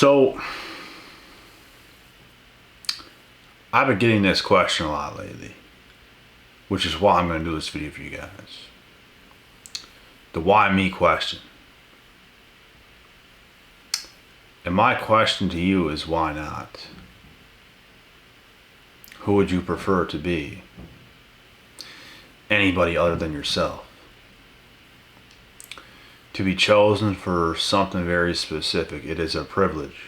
So, I've been getting this question a lot lately, which is why I'm going to do this video for you guys. The why me question. And my question to you is why not? Who would you prefer to be? Anybody other than yourself. To be chosen for something very specific, it is a privilege.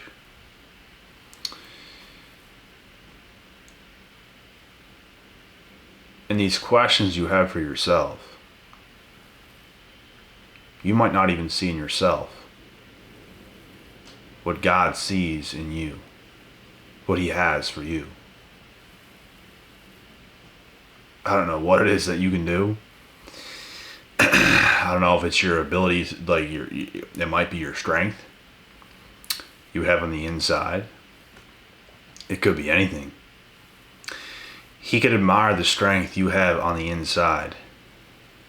And these questions you have for yourself, you might not even see in yourself what God sees in you, what He has for you. I don't know what it is that you can do. I don't know if it's your ability, like it might be your strength you have on the inside. It could be anything. He could admire the strength you have on the inside,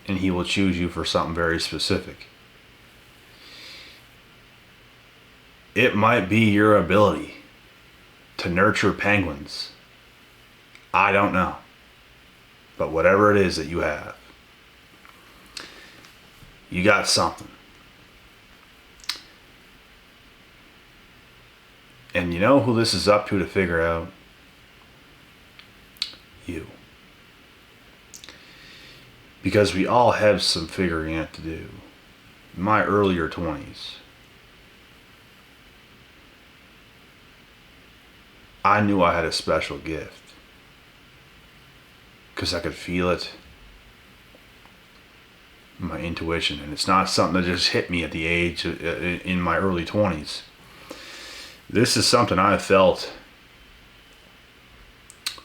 and He will choose you for something very specific. It might be your ability to nurture penguins. I don't know. But whatever it is that you have, you got something. And you know who this is up to figure out? You. Because we all have some figuring out to do. In my earlier 20s, I knew I had a special gift. Because I could feel it. My intuition. And it's not something that just hit me at the age in my early 20s. This is something I've felt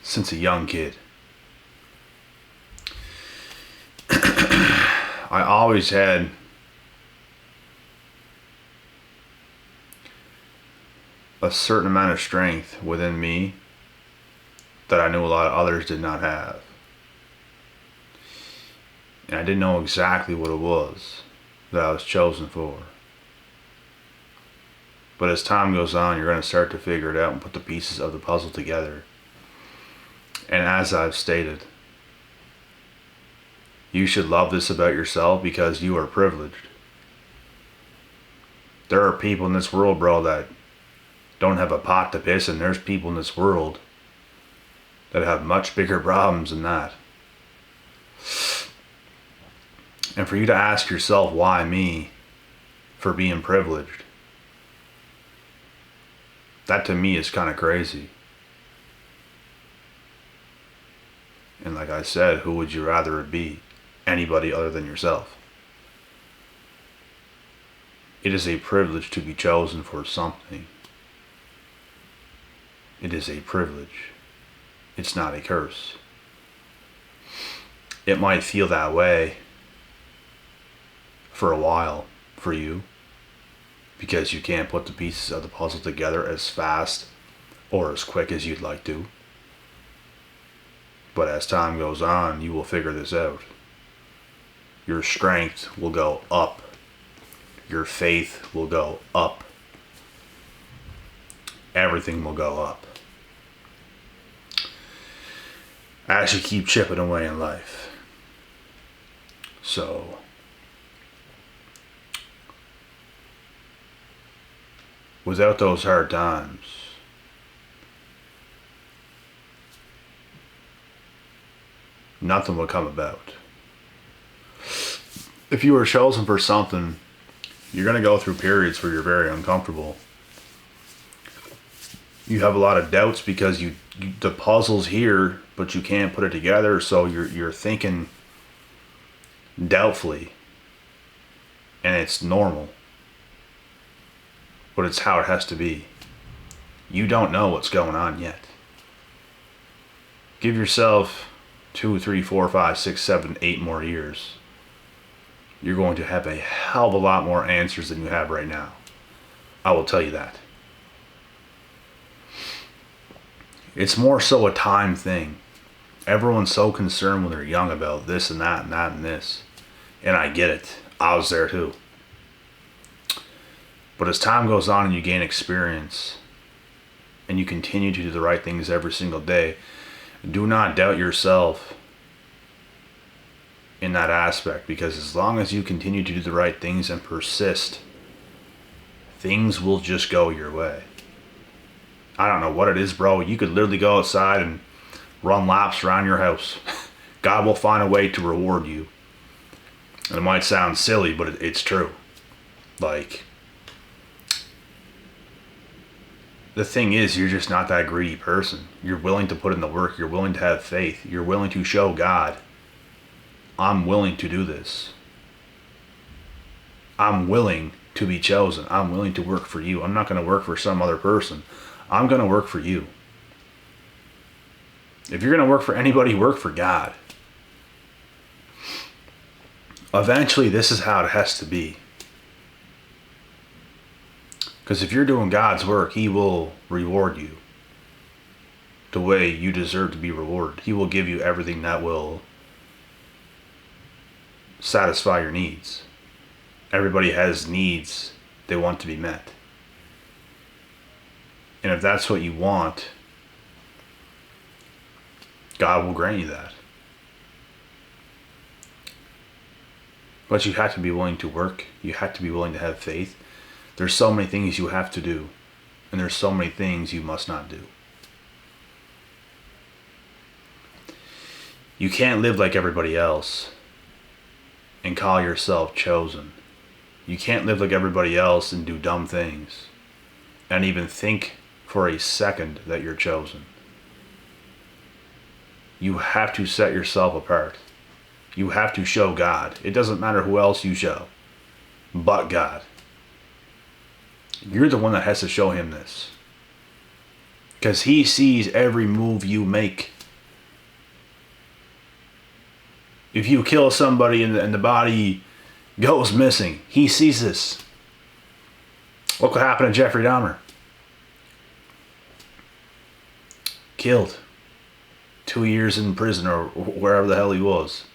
since a young kid. I always had a certain amount of strength within me that I knew a lot of others did not have. And I didn't know exactly what it was that I was chosen for. But as time goes on, you're going to start to figure it out and put the pieces of the puzzle together. And as I've stated, you should love this about yourself because you are privileged. There are people in this world, bro, that don't have a pot to piss in. There's people in this world that have much bigger problems than that. And for you to ask yourself, why me, for being privileged, that to me is kind of crazy. And like I said, who would you rather it be? Anybody other than yourself. It is a privilege to be chosen for something. It is a privilege. It's not a curse. It might feel that way for a while for you because you can't put the pieces of the puzzle together as fast or as quick as you'd like to. But as time goes on, you will figure this out. Your strength will go up. Your faith will go up. Everything will go up as you keep chipping away in life. So, without those hard times, nothing will come about. If you were chosen for something, you're going to go through periods where you're very uncomfortable. You have a lot of doubts because the puzzle's here, but you can't put it together, so you're thinking doubtfully. And it's normal. But it's how it has to be. You don't know what's going on yet. Give yourself 2, 3, 4, 5, 6, 7, 8 more years. You're going to have a hell of a lot more answers than you have right now. I will tell you that. It's more so a time thing. Everyone's so concerned when they're young about this and that and that and this. And I get it. I was there too. But as time goes on and you gain experience and you continue to do the right things every single day, do not doubt yourself in that aspect, because as long as you continue to do the right things and persist, things will just go your way. I don't know what it is, bro. You could literally go outside and run laps around your house. God will find a way to reward you. And it might sound silly, but it's true. Like, the thing is, you're just not that greedy person. You're willing to put in the work. You're willing to have faith. You're willing to show God, I'm willing to do this. I'm willing to be chosen. I'm willing to work for you. I'm not going to work for some other person. I'm going to work for you. If you're going to work for anybody, work for God. Eventually, this is how it has to be. Because if you're doing God's work, He will reward you the way you deserve to be rewarded. He will give you everything that will satisfy your needs. Everybody has needs they want to be met. And if that's what you want, God will grant you that. But you have to be willing to work. You have to be willing to have faith. There's so many things you have to do, and there's so many things you must not do. You can't live like everybody else and call yourself chosen. You can't live like everybody else and do dumb things and even think for a second that you're chosen. You have to set yourself apart. You have to show God. It doesn't matter who else you show, but God. You're the one that has to show Him this. Because He sees every move you make. If you kill somebody and the body goes missing, He sees this. Look what happened to Jeffrey Dahmer. Killed. 2 years in prison or wherever the hell he was.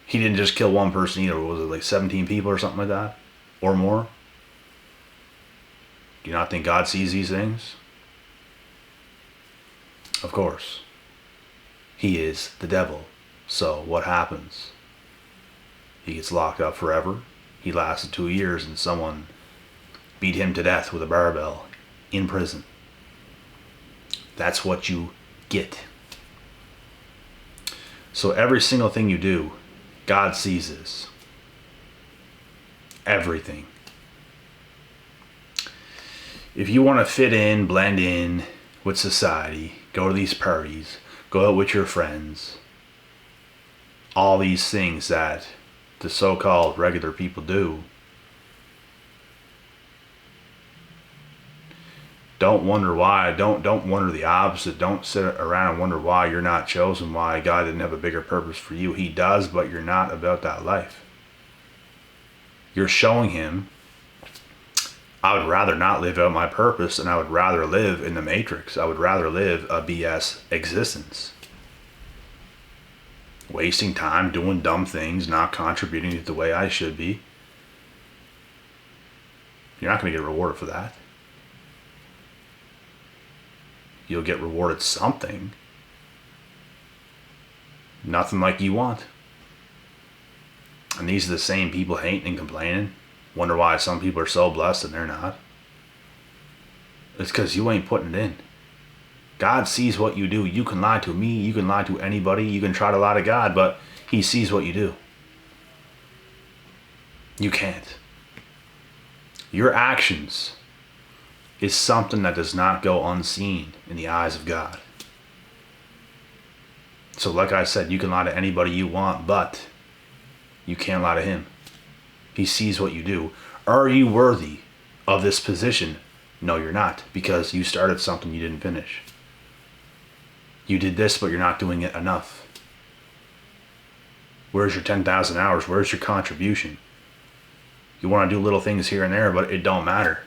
He didn't just kill one person either. Was it like 17 people or something like that? Or more? Do you not think God sees these things? Of course. He is the devil. So what happens? He gets locked up forever. He lasted 2 years and someone beat him to death with a barbell in prison. That's what you get. So every single thing you do, God sees this. Everything. If you want to fit in, blend in with society, go to these parties, go out with your friends, all these things that the so-called regular people do, don't wonder why. Don't wonder the opposite. Don't sit around and wonder why you're not chosen, why God didn't have a bigger purpose for you. He does, but you're not about that life. You're showing Him, I would rather not live out my purpose, and I would rather live in the Matrix. I would rather live a BS existence. Wasting time, doing dumb things, not contributing the way I should be. You're not going to get rewarded for that. You'll get rewarded something. Nothing like you want. And these are the same people hating and complaining. Wonder why some people are so blessed and they're not. It's because you ain't putting it in. God sees what you do. You can lie to me. You can lie to anybody. You can try to lie to God, but He sees what you do. You can't. Your actions is something that does not go unseen in the eyes of God. So like I said, you can lie to anybody you want, but you can't lie to Him. He sees what you do. Are you worthy of this position? No, you're not, because you started something you didn't finish. You did this, but you're not doing it enough. Where's your 10,000 hours? Where's your contribution? You want to do little things here and there, but it don't matter.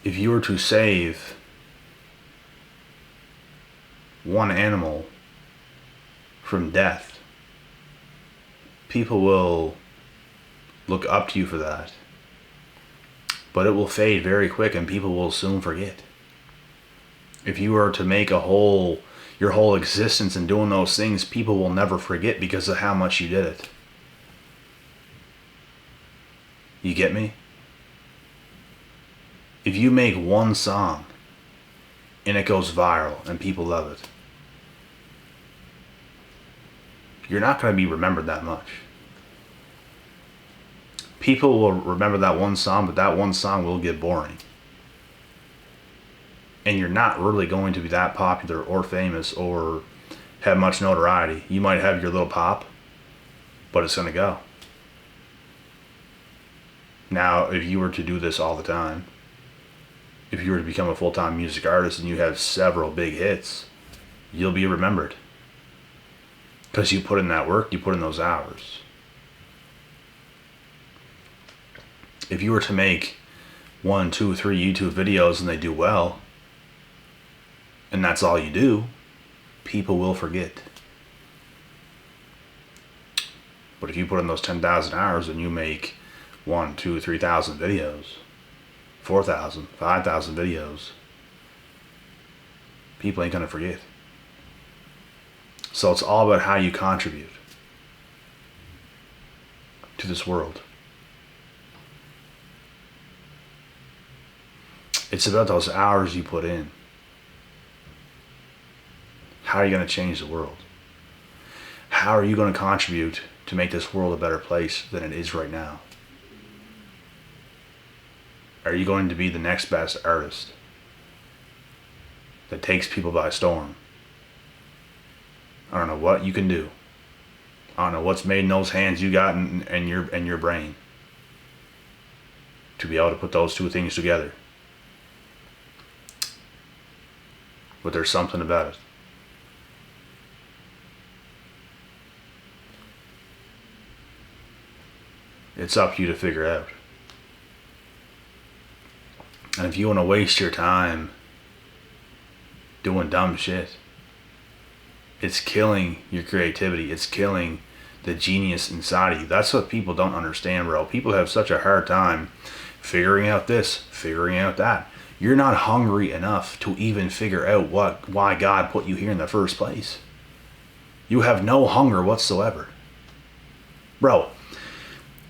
If you were to save one animal from death, people will look up to you for that. But it will fade very quick and people will soon forget. If you were to make your whole existence in doing those things, people will never forget because of how much you did it. You get me? If you make one song and it goes viral and people love it, you're not going to be remembered that much. People will remember that one song, but that one song will get boring. And you're not really going to be that popular or famous or have much notoriety. You might have your little pop, but it's going to go. Now, if you were to do this all the time, if you were to become a full-time music artist and you have several big hits, you'll be remembered. Because you put in that work, you put in those hours. If you were to make 1, 2, 3 YouTube videos and they do well, and that's all you do, people will forget. But if you put in those 10,000 hours and you make 1, 2, 3,000 videos, 4,000, 5,000 videos, people ain't gonna forget. So it's all about how you contribute to this world. It's about those hours you put in. How are you going to change the world? How are you going to contribute to make this world a better place than it is right now? Are you going to be the next best artist that takes people by storm? I don't know what you can do. I don't know what's made in those hands you got and your brain to be able to put those two things together. But there's something about it. It's up to you to figure out. And if you want to waste your time doing dumb shit, it's killing your creativity. It's killing the genius inside of you. That's what people don't understand, bro. People have such a hard time figuring out this, figuring out that. You're not hungry enough to even figure out why God put you here in the first place. You have no hunger whatsoever. Bro,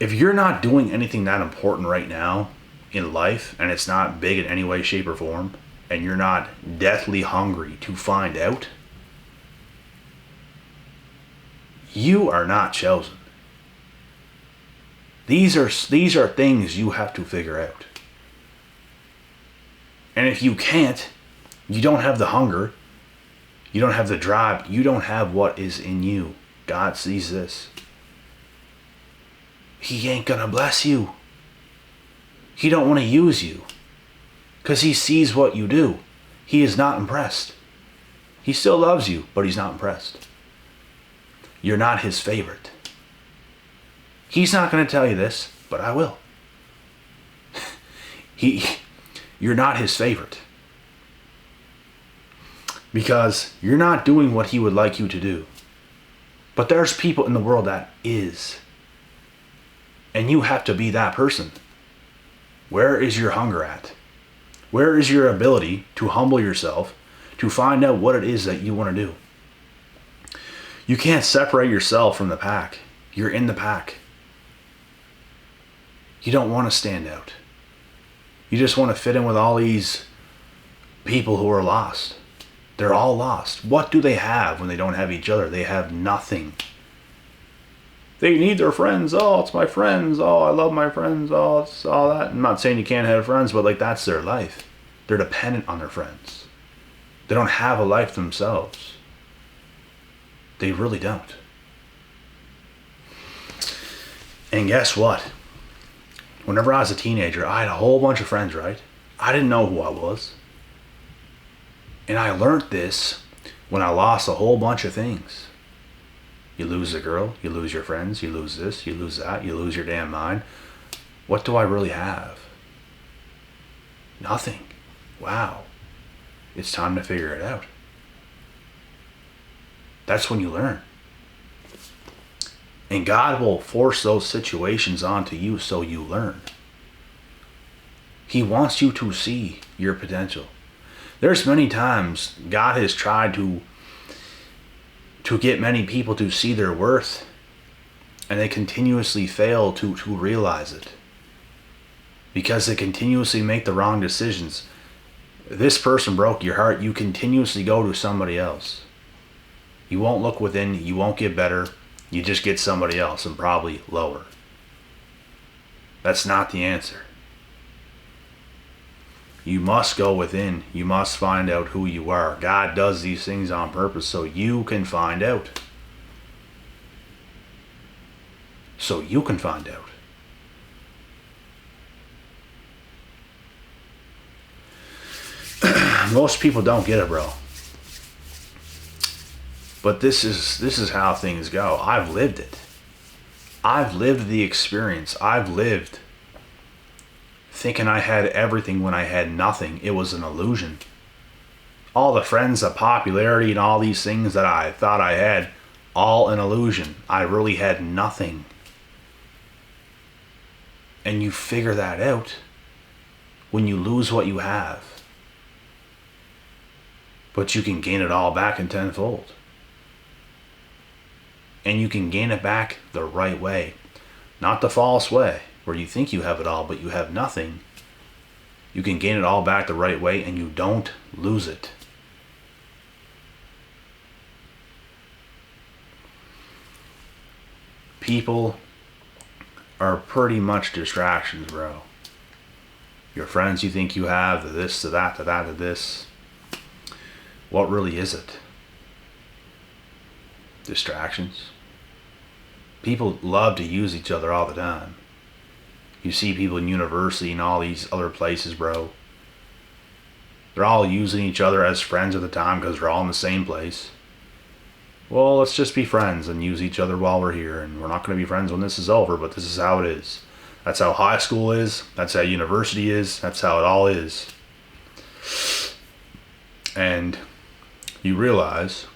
if you're not doing anything that important right now in life, and it's not big in any way, shape, or form, and you're not deathly hungry to find out, you are not chosen. These are things you have to figure out. And if you can't, you don't have the hunger, you don't have the drive, you don't have what is in you. God sees this. He ain't gonna bless you. He don't want to use you. Because he sees what you do. He is not impressed. He still loves you, but he's not impressed. You're not his favorite. He's not going to tell you this, but I will. You're not his favorite. Because you're not doing what he would like you to do. But there's people in the world that is. And you have to be that person. Where is your hunger at? Where is your ability to humble yourself to find out what it is that you want to do? You can't separate yourself from the pack. You're in the pack. You don't want to stand out. You just want to fit in with all these people who are lost. They're all lost. What do they have when they don't have each other? They have nothing. They need their friends. Oh, it's my friends. Oh, I love my friends. Oh, it's all that. I'm not saying you can't have friends, but like that's their life. They're dependent on their friends. They don't have a life themselves. They really don't. And guess what? Whenever I was a teenager, I had a whole bunch of friends, right? I didn't know who I was. And I learned this when I lost a whole bunch of things. You lose a girl, you lose your friends, you lose this, you lose that, you lose your damn mind. What do I really have? Nothing. Wow. It's time to figure it out. That's when you learn. And God will force those situations onto you so you learn. He wants you to see your potential. There's many times God has tried to get many people to see their worth, and they continuously fail to realize it. Because they continuously make the wrong decisions. This person broke your heart, you continuously go to somebody else. You won't look within, you won't get better, you just get somebody else, and probably lower. That's not the answer. You must go within. You must find out who you are. God does these things on purpose so you can find out. So you can find out. Most people don't get it, bro. But this is how things go. I've lived it. I've lived the experience. I've lived thinking I had everything when I had nothing. It was an illusion. All the friends, the popularity, and all these things that I thought I had, all an illusion. I really had nothing. And you figure that out when you lose what you have. But you can gain it all back in tenfold. And you can gain it back the right way. Not the false way, where you think you have it all, but you have nothing. You can gain it all back the right way, and you don't lose it. People are pretty much distractions, bro. Your friends you think you have, the this, the that, the that, the this. What really is it? Distractions. People love to use each other all the time. You see people in university and all these other places, bro. They're all using each other as friends at the time because they're all in the same place. Well, let's just be friends and use each other while we're here. And we're not going to be friends when this is over, but this is how it is. That's how high school is. That's how university is. That's how it all is. And you realize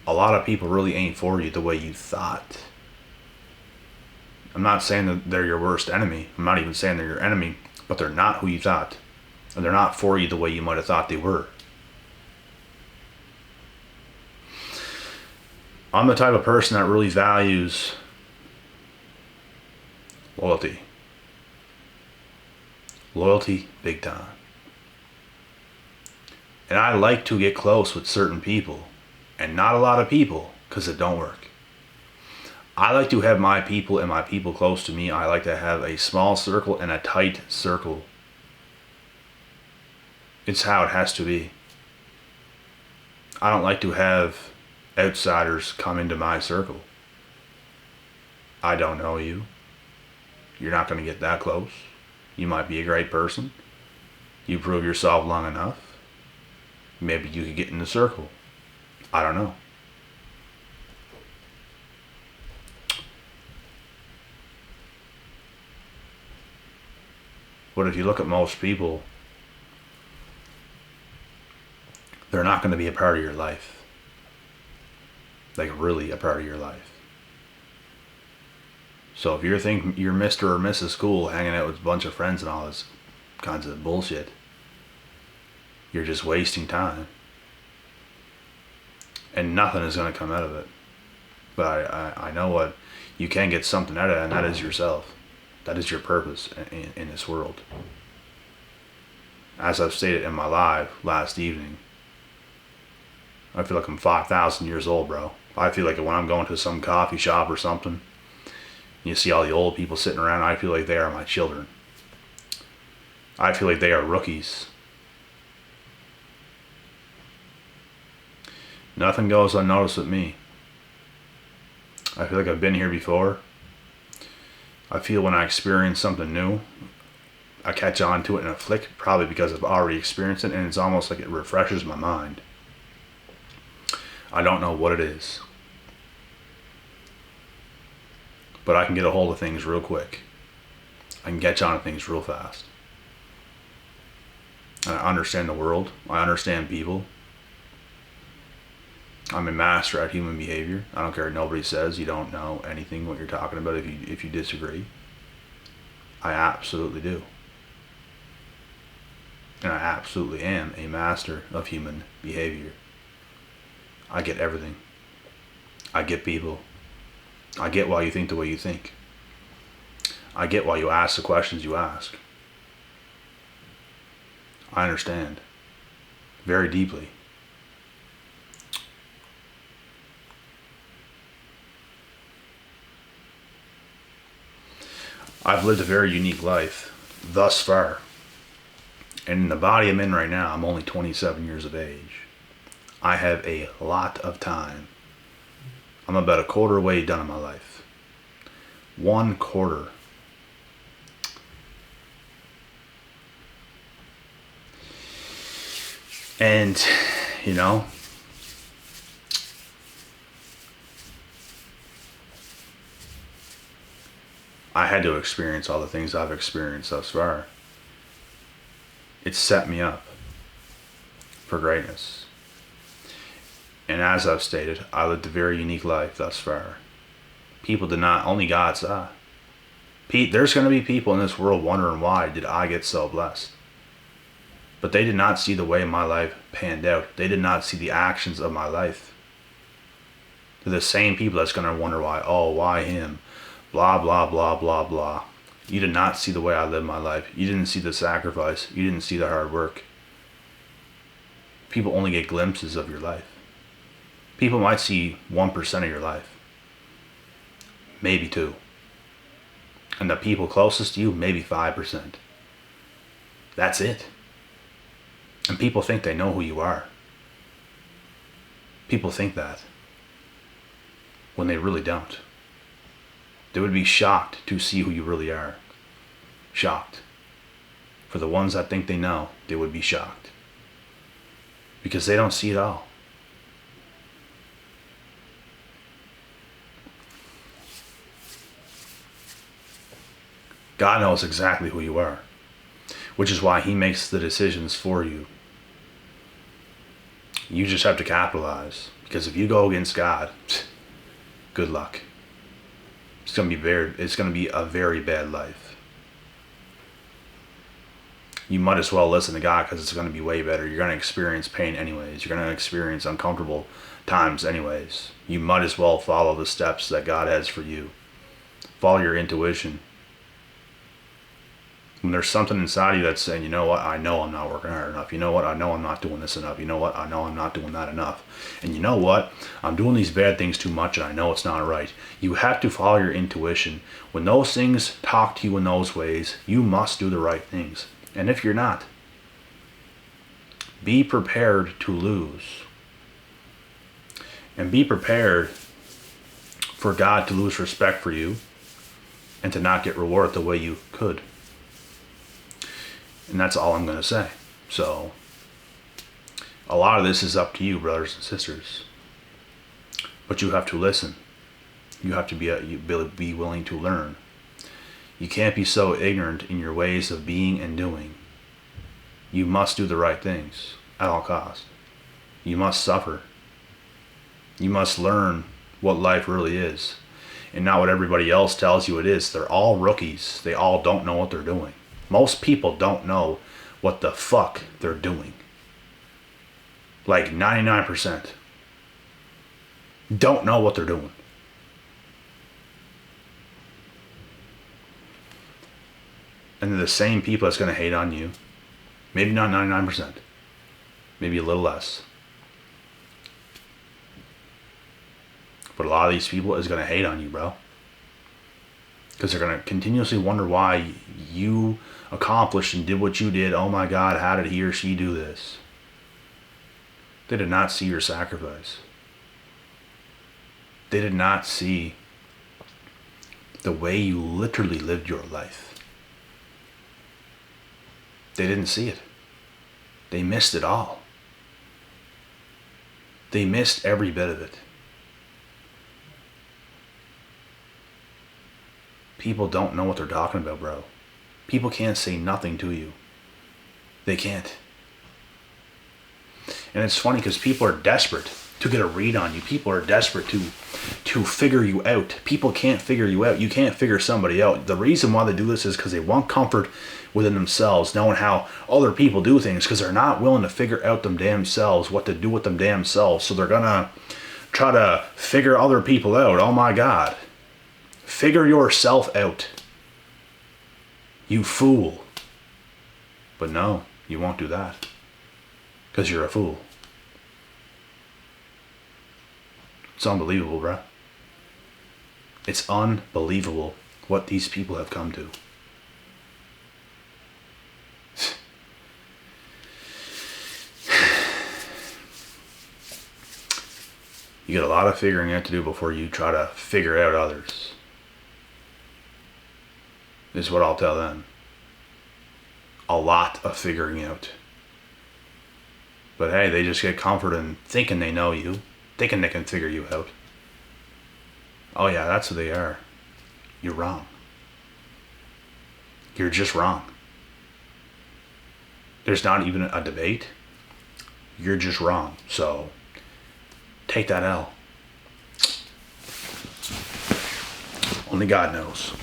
a lot of people really ain't for you the way you thought. I'm not saying that they're your worst enemy. I'm not even saying they're your enemy, but they're not who you thought. And they're not for you the way you might have thought they were. I'm the type of person that really values loyalty. Loyalty, big time. And I like to get close with certain people. And not a lot of people, because it don't work. I like to have my people and my people close to me. I like to have a small circle and a tight circle. It's how it has to be. I don't like to have outsiders come into my circle. I don't know you. You're not going to get that close. You might be a great person. You prove yourself long enough. Maybe you could get in the circle. I don't know. But if you look at most people, they're not going to be a part of your life. Like really a part of your life. So if you're thinking you're Mr. or Mrs. Cool hanging out with a bunch of friends and all this kinds of bullshit, you're just wasting time. And nothing is going to come out of it. But I know what you can get something out of it, and that is yourself. That is your purpose in this world. As I've stated in my live last evening, I feel like I'm 5,000 years old, bro. I feel like when I'm going to some coffee shop or something, you see all the old people sitting around, I feel like they are my children. I feel like they are rookies. Nothing goes unnoticed with me. I feel like I've been here before. I feel when I experience something new, I catch on to it in a flick, probably because I've already experienced it, and it's almost like it refreshes my mind. I don't know what it is. But I can get a hold of things real quick. I can catch on to things real fast. And I understand the world. I understand people. I'm a master at human behavior. I don't care what nobody says. You don't know anything what you're talking about if you disagree. I absolutely do. And I absolutely am a master of human behavior. I get everything. I get people. I get why you think the way you think. I get why you ask the questions you ask. I understand. Very deeply. I've lived a very unique life thus far. And in the body I'm in right now, I'm only 27 years of age. I have a lot of time. I'm about a quarter way done in my life. 1/4. And, you know, I had to experience all the things I've experienced thus far. It set me up for greatness. And as I've stated, I lived a very unique life thus far. People did not, only God saw. There's going to be people in this world wondering why did I get so blessed. But they did not see the way my life panned out. They did not see the actions of my life. They're the same people that's going to wonder why, oh, why him? Blah, blah, blah, blah, blah. You did not see the way I lived my life. You didn't see the sacrifice. You didn't see the hard work. People only get glimpses of your life. People might see 1% of your life. Maybe 2%. And the people closest to you, maybe 5%. That's it. And people think they know who you are. People think that. When they really don't. They would be shocked to see who you really are. Shocked. For the ones that think they know, they would be shocked. Because they don't see it all. God knows exactly who you are. Which is why he makes the decisions for you. You just have to capitalize. Because if you go against God, good luck. It's going to be a very bad life. You might as well listen to God because it's going to be way better. You're going to experience pain anyways. You're going to experience uncomfortable times anyways. You might as well follow the steps that God has for you. Follow your intuition. When there's something inside you that's saying, you know what, I know I'm not working hard enough. You know what, I know I'm not doing this enough. You know what, I know I'm not doing that enough. And you know what, I'm doing these bad things too much and I know it's not right. You have to follow your intuition. When those things talk to you in those ways, you must do the right things. And if you're not, be prepared to lose. And be prepared for God to lose respect for you and to not get rewarded the way you could. And that's all I'm going to say. So, a lot of this is up to you, brothers and sisters. But you have to listen. You have to be willing to learn. You can't be so ignorant in your ways of being and doing. You must do the right things at all costs. You must suffer. You must learn what life really is. And not what everybody else tells you it is. They're all rookies. They all don't know what they're doing. Most people don't know what the fuck they're doing. Like 99% don't know what they're doing. And they're the same people that's going to hate on you. Maybe not 99%. Maybe a little less. But a lot of these people is going to hate on you, bro. Because they're going to continuously wonder why you accomplished and did what you did. Oh my God, how did he or she do this? They did not see your sacrifice. They did not see the way you literally lived your life. They didn't see it. They missed it all. They missed every bit of it. People don't know what they're talking about, bro. People can't say nothing to you. They can't. And it's funny because people are desperate. to get a read on you. People are desperate to figure you out. People can't figure you out. You can't figure somebody out. The reason why they do this is because they want comfort within themselves, knowing how other people do things, because they're not willing to figure out them damn selves, what to do with them damn selves. So they're gonna try to figure other people out. Oh my God. Figure yourself out. You fool. But no, you won't do that. Because you're a fool. It's unbelievable, bruh. It's unbelievable what these people have come to. You get a lot of figuring out to do before you try to figure out others. This is what I'll tell them. A lot of figuring out. But hey, they just get comfort in thinking they know you, thinking they can figure you out. Oh yeah, that's who they are. You're wrong. You're just wrong. There's not even a debate. You're just wrong. So take that L. Only God knows.